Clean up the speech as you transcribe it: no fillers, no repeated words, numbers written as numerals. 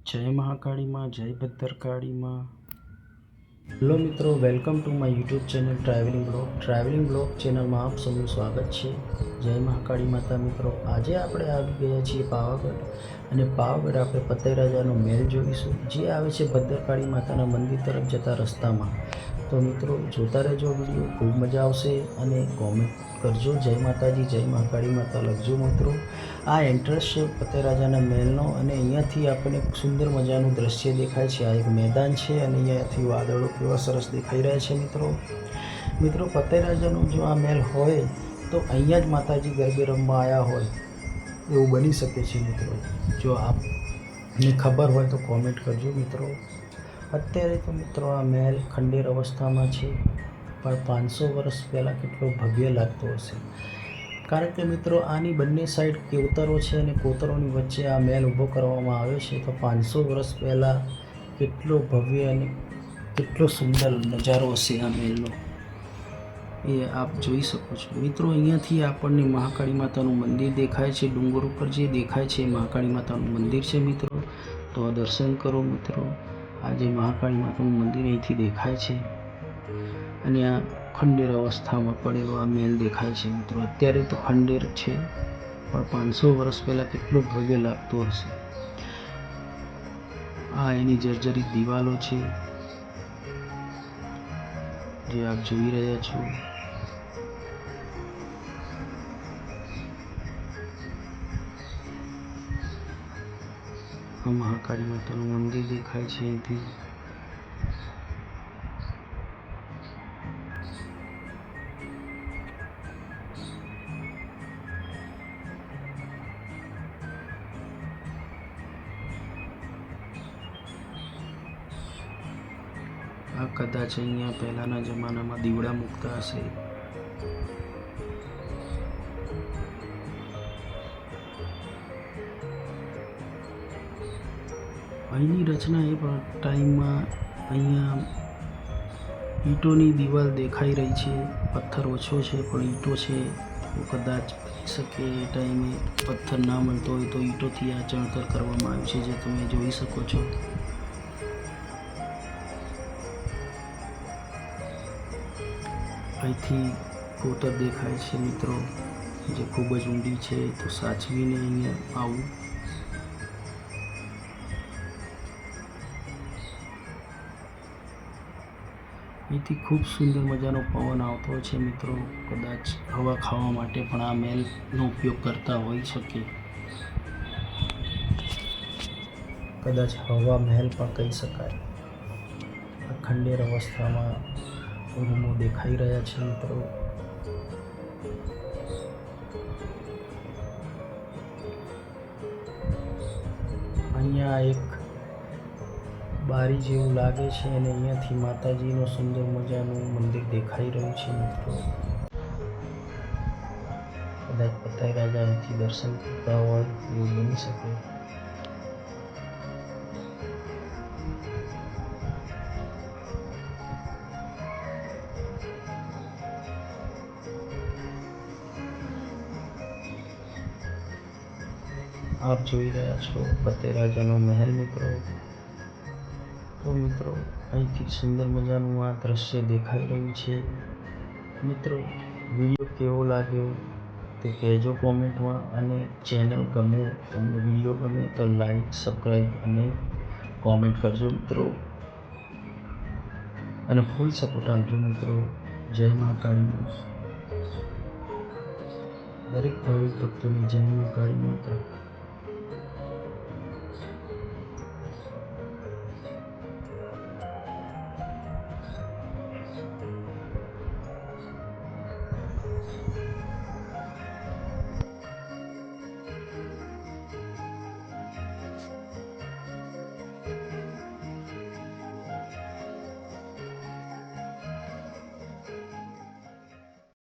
જય મહાકાળીમાં, જય ભદ્રકાળીમાં. હેલો મિત્રો, welcome to my YouTube channel travelling blog ચેનલમાં આપ સૌનું સ્વાગત છે. જય મહાકાળી માતા. મિત્રો, આજે આપણે આવી ગયા છીએ પાવાગઢ અને પાવાગઢ આપણે પતઈરાજાનો મહેલ જોઈશું, જે આવે છે ભદ્રકાળી માતાના મંદિર તરફ જતા રસ્તામાં. તો મિત્રો, જોતા રહેજો વિડીયો, ખૂબ મજા આવશે અને કોમેન્ટ કરજો જય માતાજી, જય મહાકાળી માતા લખજો. મિત્રો, આ એન્ટ્રન્સ છે પતઈરાજાના મહેલનો અને અહીંયાથી આપણને સુંદર મજાનું દ્રશ્ય દેખાય છે. આ એક મેદાન છે અને અહીંયાથી વાદળો કેવા સરસ દેખાઈ રહ્યા છે. મિત્રો, પતઈરાજાનો જો આ મહેલ હોય તો અહીંયા જ માતાજી ગરબે રમવા આવ્યા હોય એવું બની શકે છે. મિત્રો, જો આપને ખબર હોય તો કોમેન્ટ કરજો. મિત્રો, અત્યારે તો મિત્રો આ મહેલ ખંડેર અવસ્થામાં છે, પણ 500 વર્ષ પહેલાં કેટલો ભવ્ય લાગતો હશે. કારણ કે મિત્રો, આની બંને સાઈડ કોતરો છે અને કોતરોની વચ્ચે આ મહેલ ઊભો કરવામાં આવ્યો છે. તો 500 વર્ષ પહેલાં કેટલો ભવ્ય અને કેટલો સુંદર નજારો હશે આ મહેલનો, એ આપ જોઈ શકો છો. મિત્રો, અહીંયાથી આપણને મહાકાળી માતાનું મંદિર દેખાય છે. ડુંગર ઉપર જે દેખાય છે મહાકાળી માતાનું મંદિર છે. મિત્રો, તો દર્શન કરો. મિત્રો, આ જે મહાકાળી માતાનું મંદિર અહીંથી દેખાય છે અને આ ખંડેર અવસ્થામાં પડેલો આ મહેલ દેખાય છે. મિત્રો, અત્યારે તો ખંડેર છે, પણ 500 વર્ષ પહેલાં કેટલો ભવ્ય લાગતો હશે. આ એની જર્જરિત દિવાલો છે જે આપ જોઈ રહ્યા છો. આ મહાકાળી માતાનું મંદિર દેખાય છે અહીંથી. આ કદાચ અહીંયા પહેલાંના જમાનામાં દીવડા મૂકતા હશે. અહીંની રચના એ પણ ટાઈમમાં અહીંયા ઈંટોની દિવાલ દેખાઈ રહી છે. પથ્થર ઓછો છે પણ ઈંટો છે, તો કદાચ શકે એ ટાઈમે પથ્થર ના મળતો હોય તો ઈંટોથી આ ચણતર કરવામાં આવ્યું છે, જે તમે જોઈ શકો છો. અહીંથી કોતર દેખાય છે મિત્રો, જે ખૂબ જ ઊંડી છે, તો સાચવીને અહીંયા આવું. અહીંથી ખૂબ સુંદર મજાનો પવન આવતો છે. મિત્રો, કદાચ હવા ખાવા માટે પણ આ મહેલનો ઉપયોગ કરતા હોઈ શકે. કદાચ હવા મહેલ પણ કહી શકાય. આ ખંડેર અવસ્થામાં રૂમો દેખાઈ રહ્યા છે. મિત્રો, અહીંયા એક બારી જેવું લાગે છે અને અહીંયાથી માતાજીનું સુંદર મજાનું મંદિર દેખાઈ રહ્યું છે. મિત્રો, કદાચ પતઈરાજા અહીંથી દર્શન કરતા હોય એવું બની શકે. આપ જોઈ રહ્યા છો પતઈરાજાનો મહેલ. મિત્રો, તો મિત્રો, અહીંથી સુંદર મજાનું આ દ્રશ્ય દેખાઈ રહ્યું છે. મિત્રો, વિડીયો કેવો લાગ્યો તે કહેજો કોમેન્ટમાં, અને ચેનલ ગમે, તમને વિડીયો ગમે તો લાઈક, સબસ્ક્રાઈબ અને કોમેન્ટ કરજો. મિત્રો, અને ફૂલ સપોર્ટ આપજો. મિત્રો, જય મહાકાળી. દરેક ભાવિક ભક્તોની જય મહાકાળી માતા.